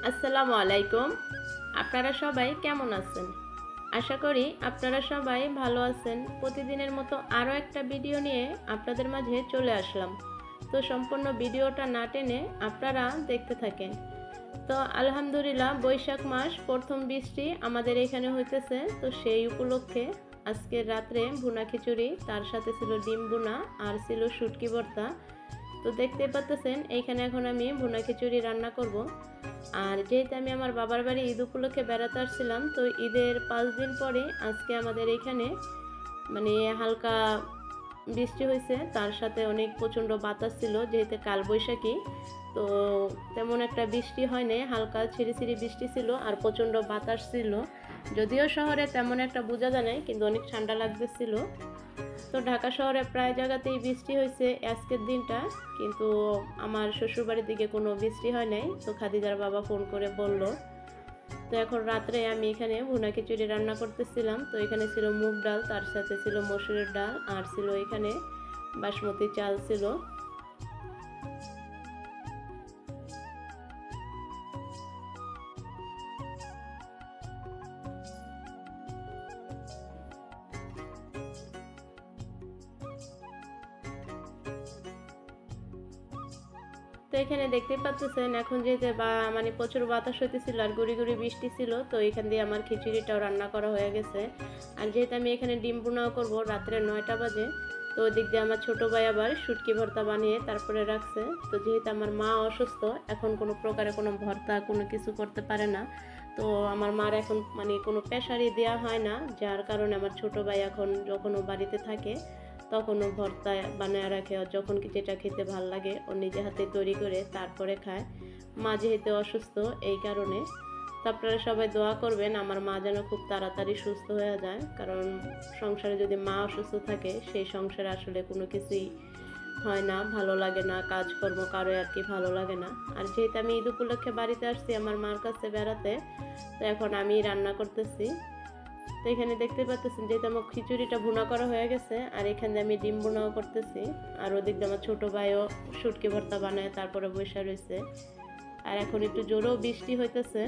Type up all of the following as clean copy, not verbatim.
আসসালামু আলাইকুম। আপনারা সবাই কেমন আছেন? আশা করি আপনারা সবাই ভালো আছেন। প্রতিদিনের মতো আরও একটা ভিডিও নিয়ে আপনাদের মাঝে চলে আসলাম। তো সম্পূর্ণ ভিডিওটা না টেনে আপনারা দেখতে থাকেন। তো আলহামদুলিল্লাহ বৈশাখ মাস প্রথম বৃষ্টি আমাদের এখানে হইতেছে। তো সেই উপলক্ষে আজকে রাত্রে ভুনা খিচুড়ি, তার সাথে ছিল ডিম ভুনা আর ছিল শুটকি ভর্তা। তো দেখতে পাচ্ছেন এইখানে এখন আমি ভুনা খিচুড়ি রান্না করব। আর যেহেতু আমি আমার বাবার বাড়ি ঈদ উপলক্ষে বেড়াতে আসছিলাম, তো ঈদের 5 দিন পরে আজকে আমাদের এখানে মানে হালকা বৃষ্টি হয়েছে, তার সাথে অনেক প্রচণ্ড বাতাস ছিল যেহেতু কালবৈশাখী। তো তেমন একটা বৃষ্টি হয়নি, হালকা ছিঁড়ি বৃষ্টি ছিল আর প্রচণ্ড বাতাস ছিল। যদিও শহরে তেমন একটা বোঝা যায় নাই, কিন্তু অনেক ঠান্ডা লাগতেছিল। তো ঢাকা শহরে প্রায় জায়গাতেই বৃষ্টি হয়েছে আজকের দিনটা, কিন্তু আমার শ্বশুরবাড়ির দিকে কোনো বৃষ্টি হয় নাই। তো খাদিজার বাবা ফোন করে বলল। তো এখন রাত্রে আমি এখানে ভুনা খিচুড়ি রান্না করতেছিলাম। তো এখানে ছিল মুগ ডাল, তার সাথে ছিল মসুরের ডাল আর ছিল এখানে বাসমতি চাল ছিল। তো এখানে দেখতে পাচ্ছেন এখন যেতে মানে প্রচুর বাতাস হইতেছিল আর গুড়ি বৃষ্টি ছিল, তো এখান দিয়ে আমার খিচুড়িটাও রান্না করা হয়ে গেছে। আর যেহেতু আমি এখানে ডিম ভুনাও করবো রাত্রে 9টা বাজে, তো ওই দিক দিয়ে আমার ছোটো ভাই আবার শুটকি ভর্তা বানিয়ে তারপরে রাখছে। তো যেহেতু আমার মা অসুস্থ, এখন কোনো প্রকারে কোনো ভর্তা কোনো কিছু করতে পারে না। তো আমার মার এখন মানে কোনো প্রেশারই দেওয়া হয় না, যার কারণে আমার ছোটো ভাই এখন যখন ও বাড়িতে থাকে তখনও ভর্তা বানায় রাখে। যখন যেটা খেতে ভাল লাগে ও নিজে হাতে তৈরি করে তারপরে খায়। মা যেহেতু অসুস্থ এই কারণে। তো আপনারা সবাই দোয়া করবেন আমার মা যেন খুব তাড়াতাড়ি সুস্থ হয়ে যায়, কারণ সংসারে যদি মা অসুস্থ থাকে সেই সংসারে আসলে কোনো কিছুই হয় না, ভালো লাগে না, কাজকর্ম কারোই আর কি ভালো লাগে না। আর যেহেতু আমি ঈদ উপলক্ষে বাড়িতে আসছি আমার মার কাছে বেড়াতে, তো এখন আমি রান্না করতেছি। তো এখানে দেখতে পাচ্ছেন যেহেতু আমার খিচুড়িটা ভুনা করা হয়ে গেছে আর এখানে আমি ডিম ভুনাও করতেছি। আর ওদিক দিয়ে আমার ছোটো ভাইও শুটকি ভর্তা বানায় তারপরে বসে রয়েছে। আর এখন একটু জোরেও বৃষ্টি হইতেছে।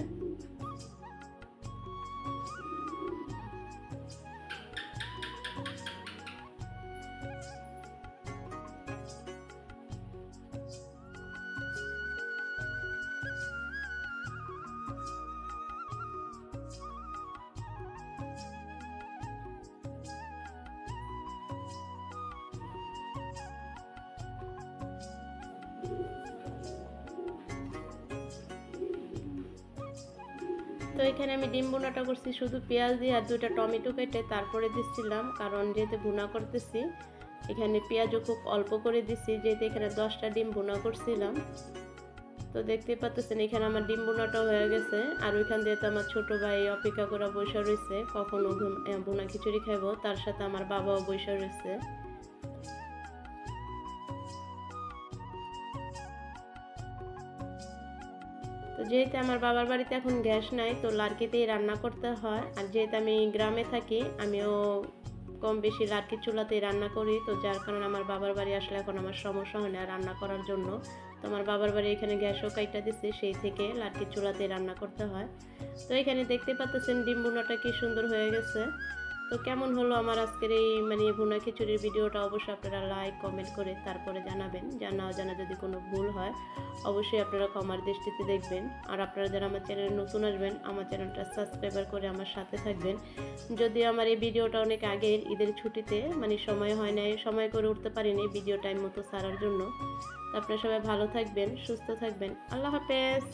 তো এখানে আমি ডিম ভুনাটা করছি শুধু পেঁয়াজ দিয়ে আর 2টা টমেটো কেটে তারপরে দিচ্ছিলাম, কারণ যেহেতু ভুনা করতেছি এখানে পেঁয়াজও খুব অল্প করে দিচ্ছি, যেহেতু এখানে 10টা ডিম ভুনা করছিলাম। তো দেখতে পাচ্ছেন এখানে আমার ডিম ভুনাটাও হয়ে গেছে। আর ওইখান দিয়ে তো আমার ছোটো ভাই অপেক্ষা করে বসে রয়েছে কখন ভুনা খিচুড়ি খাইবো, তার সাথে আমার বাবাও বসে রয়েছে। তো যেহেতু আমার বাবার বাড়িতে এখন গ্যাস নাই, তো লার্কিতেই রান্না করতে হয়। আর যেহেতু আমি গ্রামে থাকি আমিও কম বেশি লার্কির চুলাতেই রান্না করি, তো যার কারণে আমার বাবার বাড়ি আসলে এখন আমার সমস্যা হয় না রান্না করার জন্য। তো আমার বাবার বাড়ি এখানে গ্যাসও কাইটা দিচ্ছে, সেই থেকে লার্কির চুলাতেই রান্না করতে হয়। তো এখানে দেখতে পাচ্ছেন ডিম ভুনাটা কি সুন্দর হয়ে গেছে। তো কেমন হলো আমার আজকের এই মানে ভুনা খিচুড়ির ভিডিওটা অবশ্যই আপনারা লাইক কমেন্ট করে তারপরে জানাবেন। জানা যদি কোনো ভুল হয় অবশ্যই আপনারা ক্ষমার দৃষ্টিতে দেখবেন। আর আপনারা যারা আমার চ্যানেলে নতুন আসবেন আমার চ্যানেলটা সাবস্ক্রাইবার করে আমার সাথে থাকবেন। যদিও আমার এই ভিডিওটা অনেক আগের, ঈদের ছুটিতে মানে সময় হয় নাই, সময় করে উঠতে পারিনি ভিডিও টাইম মতো ছাড়ার জন্য। তো আপনারা সবাই ভালো থাকবেন, সুস্থ থাকবেন। আল্লাহ হাফেজ।